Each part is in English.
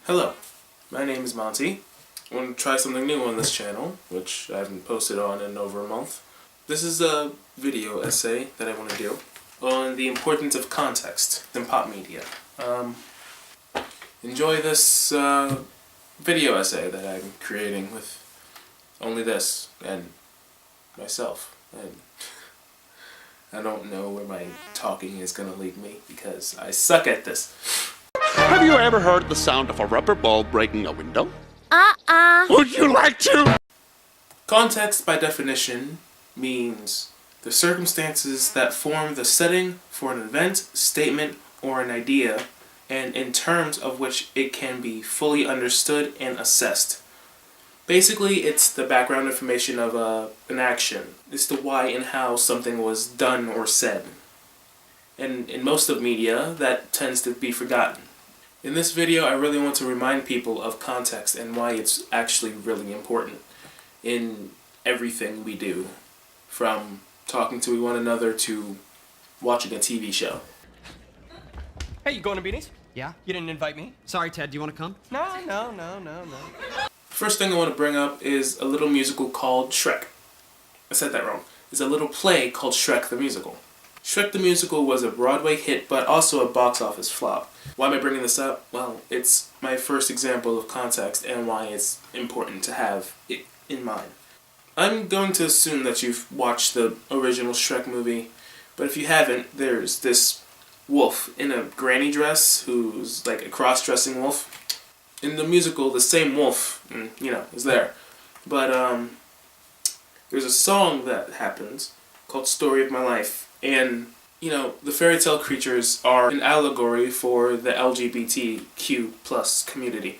Hello, my name is Monty. I want to try something new on this channel, which I haven't posted on in over a month. This is a video essay that I want to do on the importance of context in pop media. Enjoy this video essay that I'm creating with only this and myself. And I don't know where my talking is going to lead me because I suck at this. Have you ever heard the sound of a rubber ball breaking a window? Would you like to? Context, by definition, means the circumstances that form the setting for an event, statement, or an idea, and in terms of which it can be fully understood and assessed. Basically, it's the background information of an action. It's the why and how something was done or said. And in most of media, that tends to be forgotten. In this video, I really want to remind people of context and why it's actually really important in everything we do, from talking to one another to watching a TV show. Hey, you going to Beanie's? Yeah? You didn't invite me? Sorry, Ted, do you want to come? No. First thing I want to bring up is a little musical called Shrek. I said that wrong. It's a little play called Shrek the Musical. Shrek the Musical was a Broadway hit, but also a box office flop. Why am I bringing this up? Well, it's my first example of context and why it's important to have it in mind. I'm going to assume that you've watched the original Shrek movie, but if you haven't, there's this wolf in a granny dress who's like a cross-dressing wolf. In the musical, the same wolf, is there. But there's a song that happens called Story of My Life. And, the fairy tale creatures are an allegory for the LGBTQ plus community.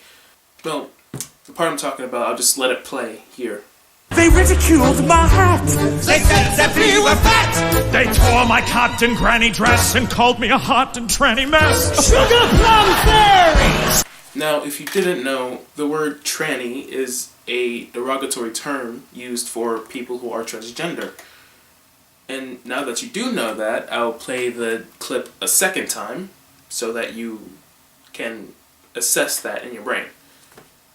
Well, the part I'm talking about, I'll just let it play here. They ridiculed my hat. They said that we were fat. They tore my Captain Granny dress and called me a hot and tranny mess. Sugar plum fairies! Now, if you didn't know, the word tranny is a derogatory term used for people who are transgender. And now that you do know that, I'll play the clip a second time so that you can assess that in your brain.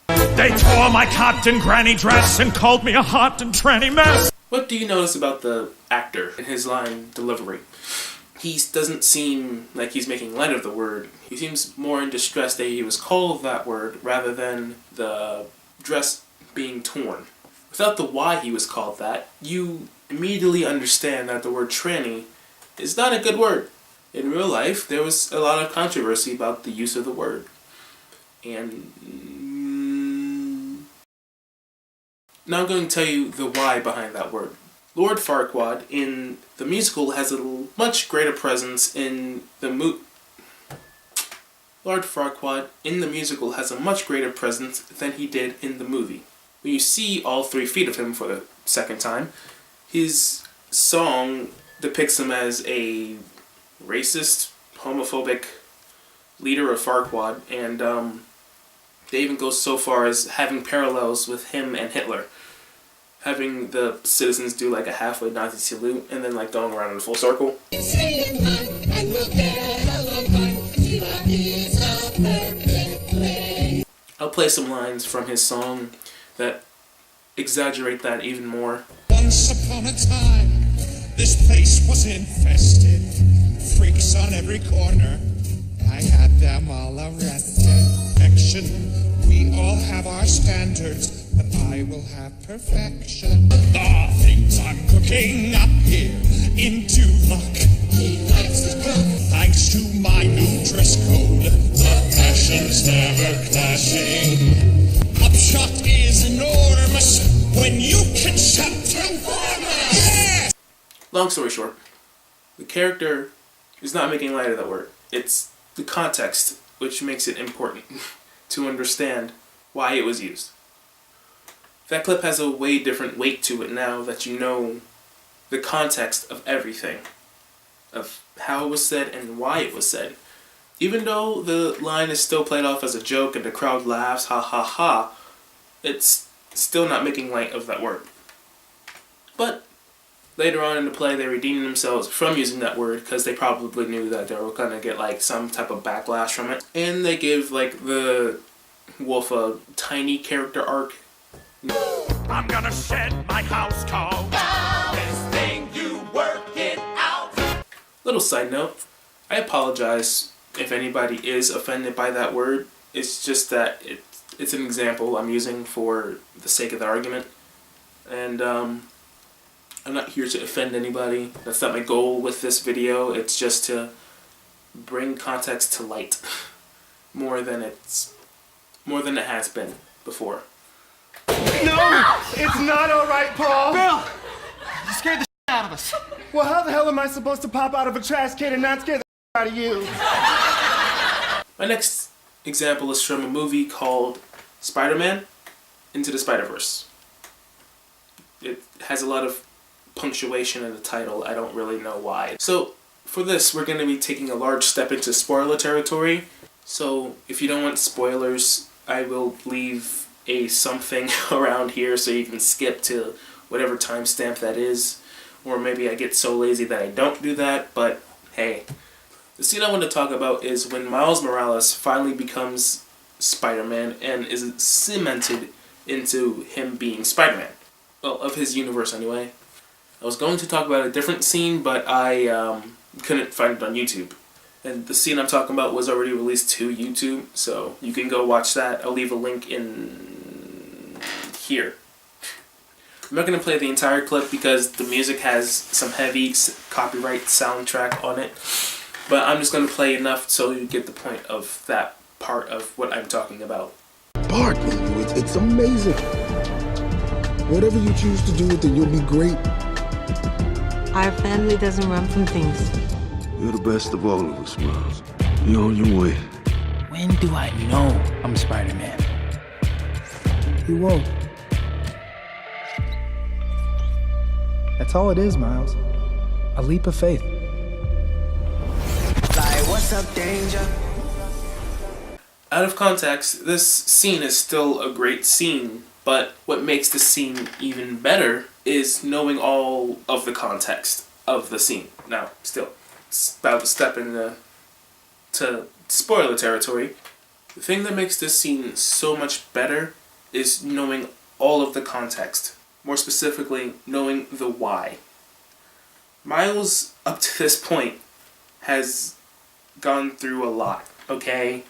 They tore my Captain Granny dress and called me a hot and tranny mess. What do you notice about the actor and his line delivery? He doesn't seem like he's making light of the word. He seems more in distress that he was called that word rather than the dress being torn. Without the why he was called that, you immediately understand that the word tranny is not a good word. In real life, there was a lot of controversy about the use of the word. And now I'm going to tell you the why behind that word. Lord Farquaad in the musical has a much greater presence in the Lord Farquaad in the musical has a much greater presence than he did in the movie. When you see all 3 feet of him for the second time, his song depicts him as a racist, homophobic leader of Farquaad, and they even go so far as having parallels with him and Hitler. Having the citizens do like a halfway Nazi salute and then like going around in a full circle. I'll play some lines from his song that exaggerate that even more. Once upon a time, this place was infested. Freaks on every corner. I had them all arrested. Action, we all have our standards, but I will have perfection. The things I'm cooking up here into luck. He likes to cook. Thanks to my new dress code, the passion's never clashing. Upshot is enormous when you can shout Transformers! Yes! Long story short, the character is not making light of that word. It's the context which makes it important to understand why it was used. That clip has a way different weight to it now that you know the context of everything, of how it was said and why it was said. Even though the line is still played off as a joke and the crowd laughs, ha ha ha, it's still not making light of that word. But later on in the play, they redeemed themselves from using that word because they probably knew that they were going to get like some type of backlash from it. And they give like the Wolf a tiny character arc. I'm gonna shed my house coat. This thing you work it out. Little side note, I apologize if anybody is offended by that word. It's just that it's an example I'm using for the sake of the argument. And I'm not here to offend anybody. That's not my goal with this video. It's just to bring context to light more than it has been before. No! It's not alright, Paul! Bill! You scared the out of us. Well, how the hell am I supposed to pop out of a trash can and not scare the out of you? My next example is from a movie called Spiderman Into the SpiderVerse. It has a lot of punctuation in the title. I don't really know why. So for this, we're going to be taking a large step into spoiler territory. So if you don't want spoilers, I will leave a something around here so you can skip to whatever timestamp that is. Or maybe I get so lazy that I don't do that, but hey. The scene I want to talk about is when Miles Morales finally becomes Spider-Man and is cemented into him being Spider-Man. Well, of his universe anyway. I was going to talk about a different scene, but I couldn't find it on YouTube. And the scene I'm talking about was already released to YouTube, so you can go watch that. I'll leave a link in here. I'm not going to play the entire clip because the music has some heavy copyright soundtrack on it. But I'm just going to play enough so you get the point of that part of what I'm talking about. Partner, it's amazing. Whatever you choose to do with it, you'll be great. Our family doesn't run from things. You're the best of all of us, Miles. You're on your way. When do I know I'm Spider-Man? You won't. That's all it is, Miles. A leap of faith. Like, what's up, danger? Out of context, this scene is still a great scene, but what makes the scene even better is knowing all of the context of the scene. Now, still, it's about to step into spoiler territory. The thing that makes this scene so much better is knowing all of the context. More specifically, knowing the why. Miles, up to this point, has gone through a lot, okay?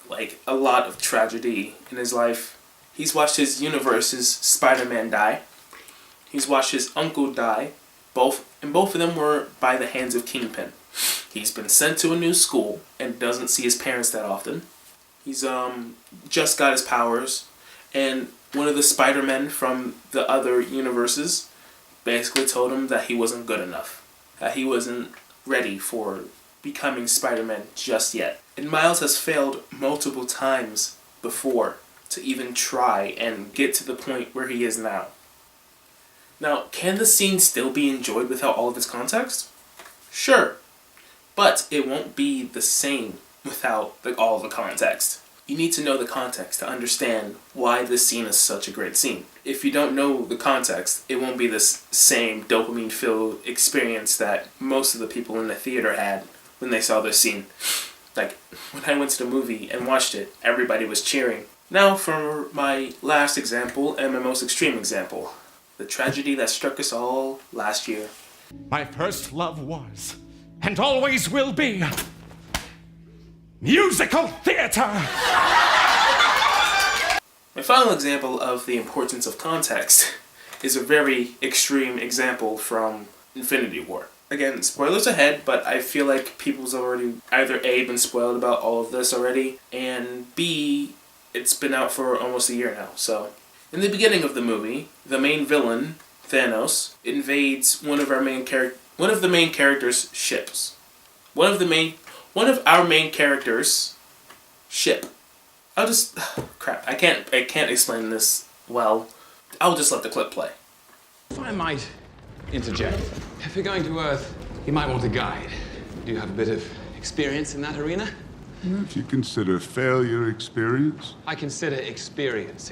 Like, a lot of tragedy in his life. He's watched his universe's Spider-Man die. He's watched his uncle die. Both of them were by the hands of Kingpin. He's been sent to a new school and doesn't see his parents that often. He's just got his powers, and one of the Spider-Men from the other universes basically told him that he wasn't good enough. That he wasn't ready for becoming Spider-Man just yet. And Miles has failed multiple times before to even try and get to the point where he is now. Now, can the scene still be enjoyed without all of its context? Sure. But it won't be the same without all of the context. You need to know the context to understand why this scene is such a great scene. If you don't know the context, it won't be this same dopamine-filled experience that most of the people in the theater had when they saw this scene. Like, when I went to the movie and watched it, everybody was cheering. Now for my last example and my most extreme example. The tragedy that struck us all last year. My first love was, and always will be, musical theater! My final example of the importance of context is a very extreme example from Infinity War. Again, spoilers ahead, but I feel like people's already either A, been spoiled about all of this already, and B, it's been out for almost a year now, so. In the beginning of the movie, the main villain, Thanos, invades one of the main characters' ships. One of our main characters' ship. Crap, I can't explain this well. I'll just let the clip play. If I might interject, if you're going to Earth, you might want a guide. Do you have a bit of experience in that arena? If you consider failure experience? I consider experience.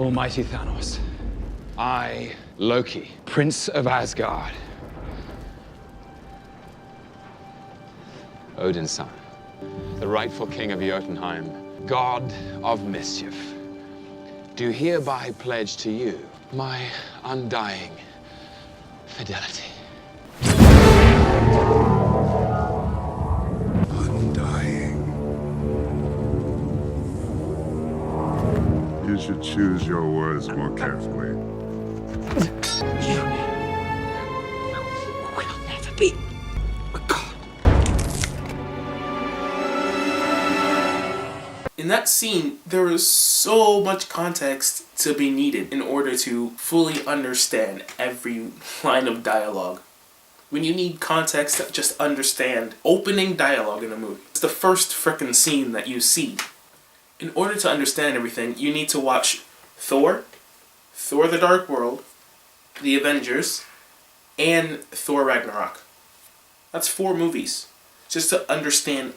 Almighty Thanos. I, Loki, Prince of Asgard. Odin's son, the rightful king of Jotunheim, God of mischief, do hereby pledge to you my undying fidelity. Undying. You should choose your words more carefully. You will never be a god. In that scene, there is so much context to be needed in order to fully understand every line of dialogue. When you need context to just understand opening dialogue in a movie, it's the first frickin' scene that you see. In order to understand everything, you need to watch Thor, Thor the Dark World, The Avengers, and Thor Ragnarok. That's 4 movies. Just to understand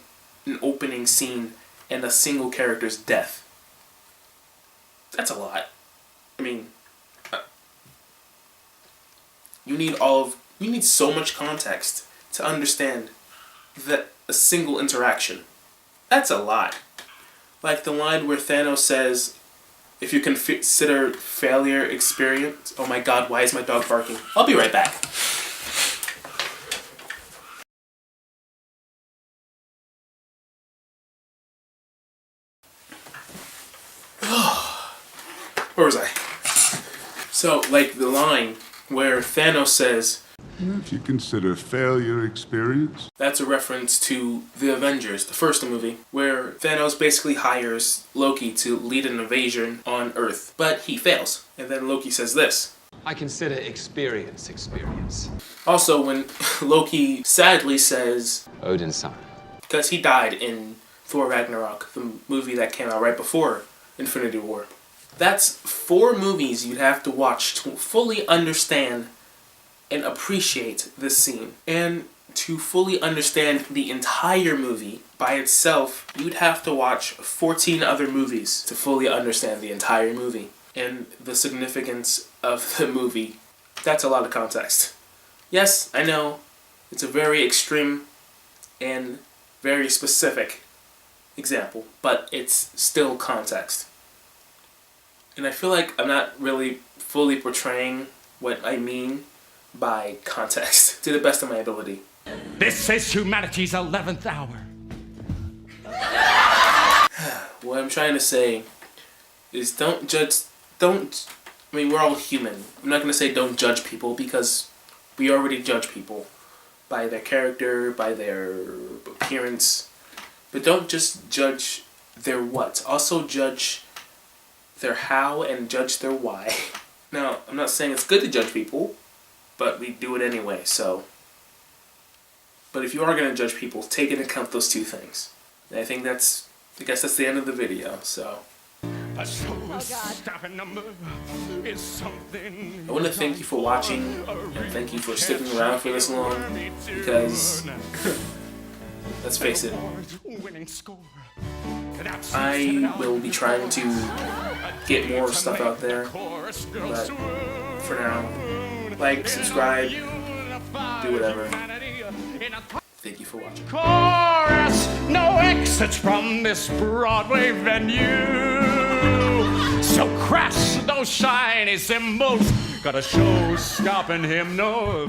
an opening scene and a single character's death. That's a lot. I mean, you need so much context to understand that a single interaction. That's a lot. Like the line where Thanos says, if you consider failure experience... Oh my god, why is my dog barking? I'll be right back. Where was I? So, like the line where Thanos says, If you consider failure experience. That's a reference to The Avengers, the first movie, where Thanos basically hires Loki to lead an invasion on Earth, but he fails. And then Loki says this. I consider experience. Also, when Loki sadly says, Odin's son. Because he died in Thor Ragnarok, the movie that came out right before Infinity War. That's 4 movies you'd have to watch to fully understand and appreciate this scene. And to fully understand the entire movie by itself, you'd have to watch 14 other movies to fully understand the entire movie and the significance of the movie. That's a lot of context. Yes, I know, it's a very extreme and very specific example, but it's still context. And I feel like I'm not really fully portraying what I mean by context to the best of my ability. This is humanity's 11th hour. What I'm trying to say is I mean, we're all human. I'm not going to say don't judge people because we already judge people by their character, by their appearance. But don't just judge their what. Also judge their how and judge their why. Now, I'm not saying it's good to judge people, but we do it anyway, so. But if you are going to judge people, take into account those 2 things. And I guess that's the end of the video, so. I want to thank you for watching, and thank you for sticking around for this long, because, let's face it, I will be trying to get more stuff out there, but for now, like, subscribe, do whatever. Thank you for watching. Chorus, no exits from this Broadway venue. So crash those shiny cymbals, got a show stopping him no.